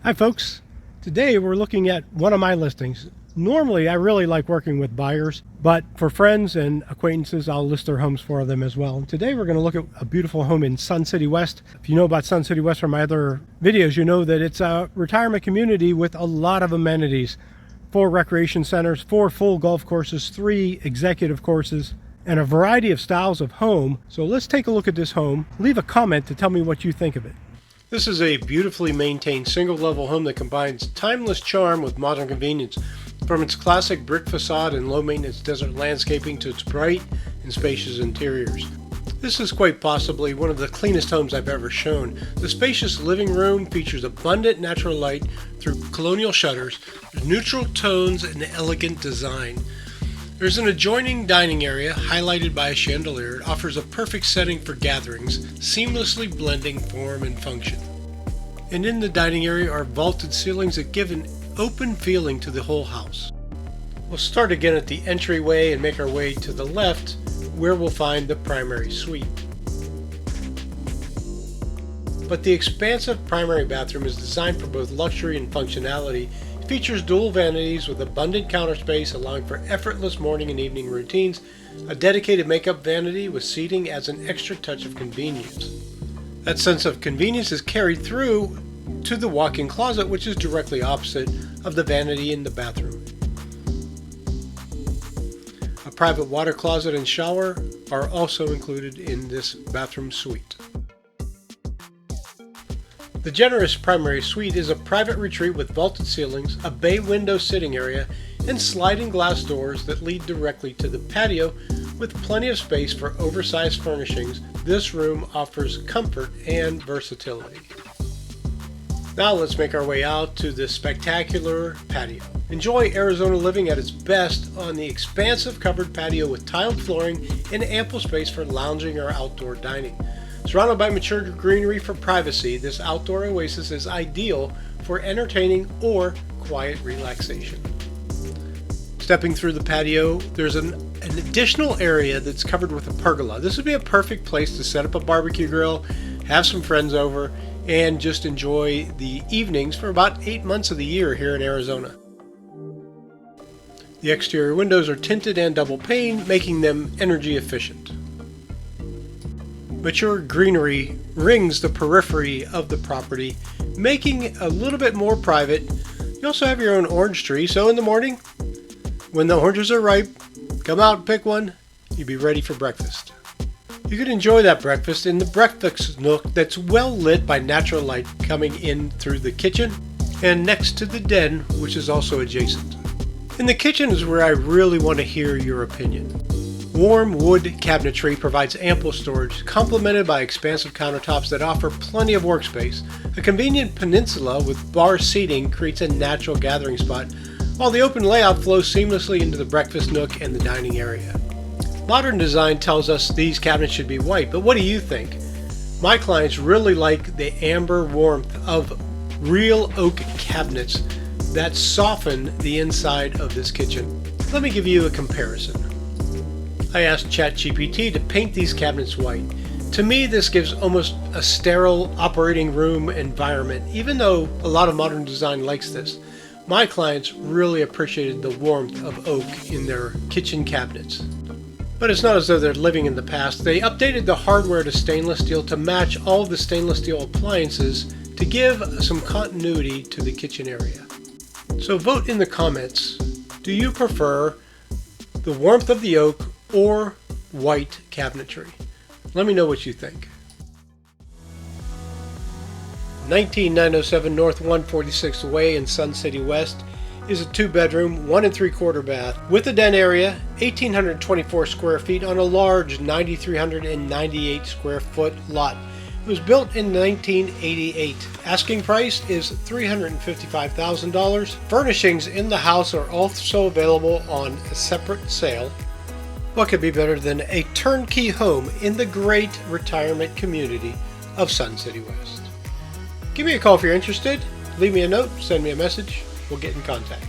Hi folks, today we're looking at one of my listings. Normally I really like working with buyers, but for friends and acquaintances I'll list their homes for them as well. And today we're going to look at a beautiful home in Sun City West. If you know about Sun City West from my other videos, you know that it's a retirement community with a lot of amenities. 4 recreation centers, 4 full golf courses, 3 executive courses, and a variety of styles of home. So let's take a look at this home. Leave a comment to tell me what you think of it. This is a beautifully maintained single-level home that combines timeless charm with modern convenience. From its classic brick facade and low-maintenance desert landscaping to its bright and spacious interiors. This is quite possibly one of the cleanest homes I've ever shown. The spacious living room features abundant natural light through colonial shutters, neutral tones, and elegant design. There's an adjoining dining area highlighted by a chandelier. It offers a perfect setting for gatherings, seamlessly blending form and function. And in the dining area are vaulted ceilings that give an open feeling to the whole house. We'll start again at the entryway and make our way to the left, where we'll find the primary suite. But the expansive primary bathroom is designed for both luxury and functionality. It features dual vanities with abundant counter space, allowing for effortless morning and evening routines. A dedicated makeup vanity with seating adds an extra touch of convenience. That sense of convenience is carried through to the walk-in closet, which is directly opposite of the vanity in the bathroom. A private water closet and shower are also included in this bathroom suite. The generous primary suite is a private retreat with vaulted ceilings, a bay window sitting area, and sliding glass doors that lead directly to the patio. With plenty of space for oversized furnishings, this room offers comfort and versatility. Now let's make our way out to this spectacular patio. Enjoy Arizona living at its best on the expansive covered patio with tiled flooring and ample space for lounging or outdoor dining. Surrounded by mature greenery for privacy, this outdoor oasis is ideal for entertaining or quiet relaxation. Stepping through the patio, there's an additional area that's covered with a pergola. This would be a perfect place to set up a barbecue grill, have some friends over, and just enjoy the evenings for about 8 months of the year here in Arizona. The exterior windows are tinted and double pane, making them energy efficient. Mature greenery rings the periphery of the property, making it a little bit more private. You also have your own orange tree, so in the morning, when the oranges are ripe, come out, pick one, you'll be ready for breakfast. You can enjoy that breakfast in the breakfast nook that's well lit by natural light coming in through the kitchen and next to the den, which is also adjacent. In the kitchen is where I really want to hear your opinion. Warm wood cabinetry provides ample storage, complemented by expansive countertops that offer plenty of workspace. A convenient peninsula with bar seating creates a natural gathering spot, while the open layout flows seamlessly into the breakfast nook and the dining area. Modern design tells us these cabinets should be white, but what do you think? My clients really like the amber warmth of real oak cabinets that soften the inside of this kitchen. Let me give you a comparison. I asked ChatGPT to paint these cabinets white. To me, this gives almost a sterile operating room environment. Even though a lot of modern design likes this, my clients really appreciated the warmth of oak in their kitchen cabinets. But it's not as though they're living in the past. They updated the hardware to stainless steel to match all the stainless steel appliances to give some continuity to the kitchen area. So vote in the comments. Do you prefer the warmth of the oak or white cabinetry? Let me know what you think. 19907 North 146th Way in Sun City West is a 2-bedroom, 1 3/4 bath with a den area, 1,824 square feet on a large 9,398 square foot lot. It was built in 1988. Asking price is $355,000. Furnishings in the house are also available on a separate sale. What could be better than a turnkey home in the great retirement community of Sun City West? Give me a call if you're interested. Leave me a note, send me a message. We'll get in contact.